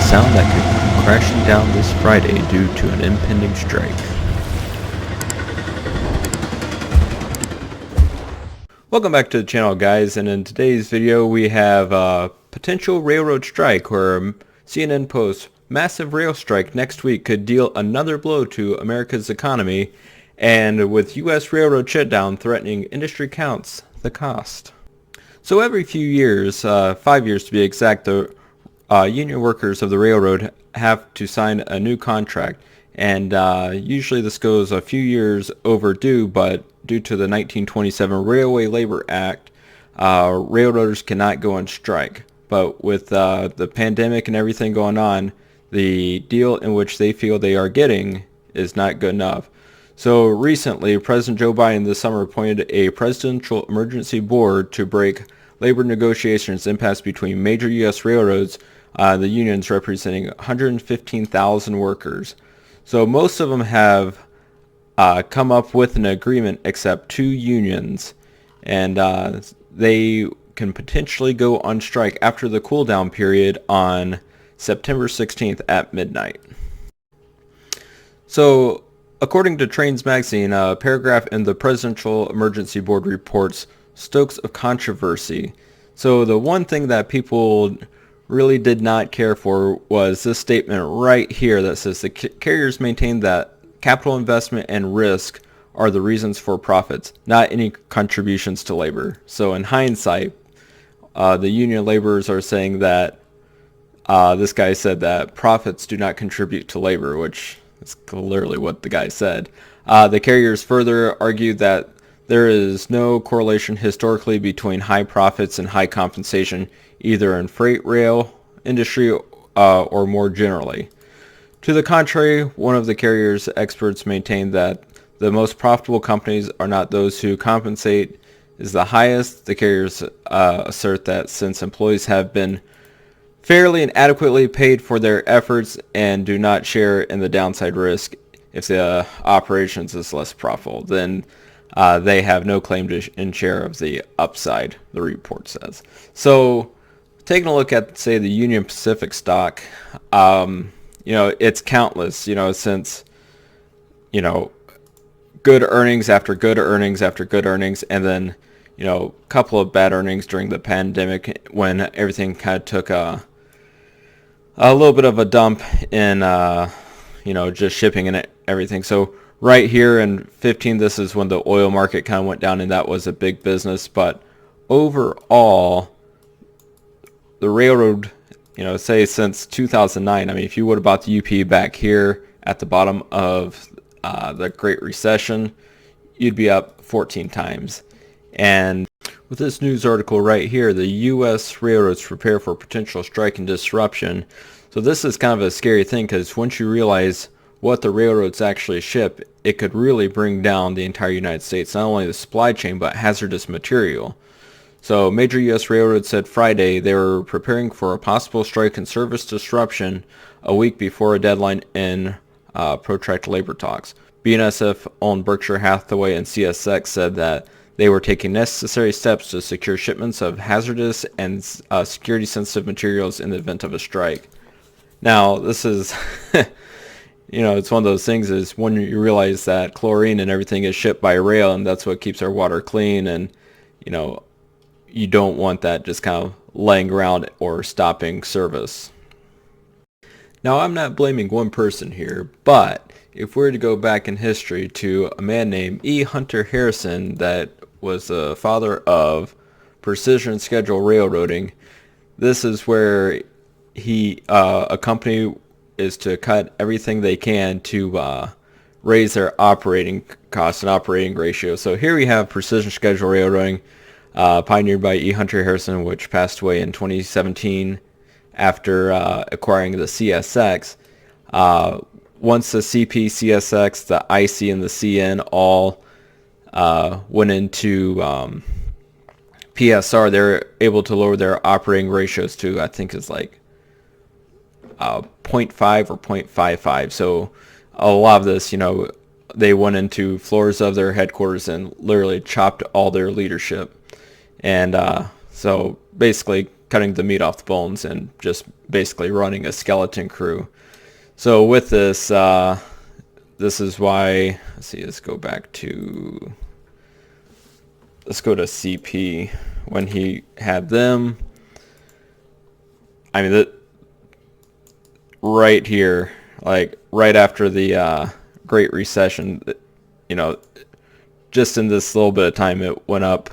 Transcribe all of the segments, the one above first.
sound that could come crashing down this Friday due to an impending strike. Welcome back to the channel, guys, and in today's video we have a potential railroad strike where CNN posts massive rail strike next week could deal another blow to America's economy, and with U.S. railroad shutdown threatening industry counts the cost. So every few years, 5 years to be exact, the union workers of the railroad have to sign a new contract, and usually this goes a few years overdue, but due to the 1927 Railway Labor Act, railroaders cannot go on strike. But with the pandemic and everything going on, the deal in which they feel they are getting is not good enough. So recently, President Joe Biden this summer appointed a presidential emergency board to break labor negotiations impasse between major U.S. railroads, the unions representing 115,000 workers. So most of them have come up with an agreement except two unions, and they can potentially go on strike after the cool down period on September 16th at midnight. So according to Trains magazine, a paragraph in the Presidential Emergency Board reports stokes of controversy. So the one thing that people really did not care for was this statement right here that says the carriers maintain that capital investment and risk are the reasons for profits, not any contributions to labor. So in hindsight, the union laborers are saying that this guy said that profits do not contribute to labor, which is clearly what the guy said. The carriers further argued that there is no correlation historically between high profits and high compensation, either in freight rail industry or more generally. To the contrary, one of the carriers' experts maintained that the most profitable companies are not those who compensate is the highest. The carriers assert that since employees have been fairly and adequately paid for their efforts and do not share in the downside risk if the operations is less profitable, then they have no claim to share of the upside, the report says. So taking a look at, say, the Union Pacific stock, it's countless, since, good earnings after good earnings after good earnings, and then, a couple of bad earnings during the pandemic when everything kind of took a little bit of a dump in, just shipping and everything. So right here in 15, this is when the oil market kind of went down, and that was a big business. But overall, the railroad, say since 2009, I mean, if you would have bought the UP back here at the bottom of the Great Recession, you'd be up 14 times. And with this news article right here, the U.S. railroads prepare for potential strike and disruption. So this is kind of a scary thing, because once you realize what the railroads actually ship, it could really bring down the entire United States, not only the supply chain, but hazardous material. So major U.S. railroads said Friday they were preparing for a possible strike and service disruption a week before a deadline in protracted labor talks. BNSF-owned Berkshire Hathaway and CSX said that they were taking necessary steps to secure shipments of hazardous and security-sensitive materials in the event of a strike. Now, this is, it's one of those things is when you realize that chlorine and everything is shipped by rail, and that's what keeps our water clean, and, you don't want that just kind of laying around or stopping service. Now, I'm not blaming one person here, but if we were to go back in history to a man named E. Hunter Harrison that was the father of precision schedule railroading, this is where a company is to cut everything they can to raise their operating costs and operating ratio. So here we have precision schedule railroading, pioneered by E. Hunter Harrison, which passed away in 2017 after acquiring the CSX. Once the CP, CSX, the IC, and the CN all went into PSR, they're able to lower their operating ratios to, I think it's like 0.5 or 0.55. So a lot of this, they went into floors of their headquarters and literally chopped all their leadership. And so basically cutting the meat off the bones and just basically running a skeleton crew. So with this, this is why, let's see, let's go to CP when he had them. I mean, right here, like right after the Great Recession, you know, just in this little bit of time, it went up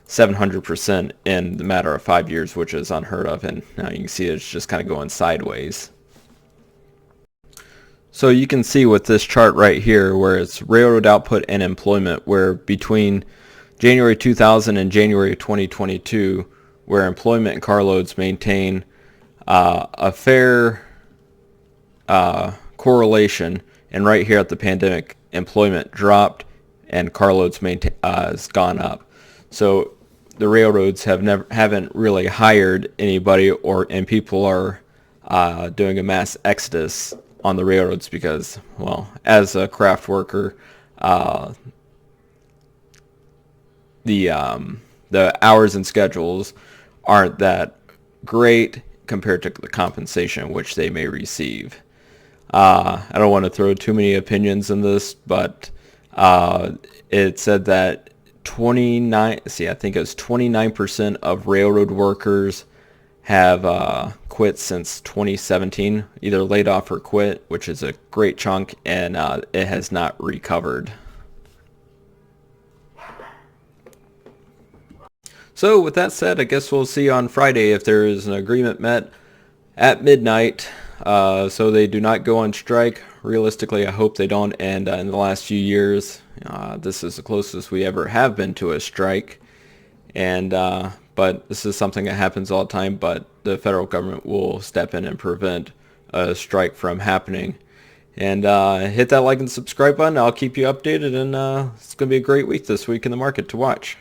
700% in the matter of 5 years, which is unheard of. And now you can see it's just kind of going sideways. So you can see with this chart right here, where it's railroad output and employment, where between January 2000 and January 2022, where employment and carloads maintain a fair correlation, and right here at the pandemic, employment dropped and carloads has gone up. So the railroads haven't really hired anybody, and people are doing a mass exodus on the railroads because, well, as a craft worker, the hours and schedules aren't that great compared to the compensation which they may receive. I don't want to throw too many opinions in this, but it said that I think it was 29% of railroad workers have quit since 2017, either laid off or quit, which is a great chunk, and it has not recovered. So with that said, I guess we'll see on Friday if there is an agreement met at midnight, so they do not go on strike. Realistically, I hope they don't, and in the last few years, this is the closest we ever have been to a strike, and but this is something that happens all the time, but the federal government will step in and prevent a strike from happening. And hit that like and subscribe button. I'll keep you updated, and it's going to be a great week this week in the market to watch.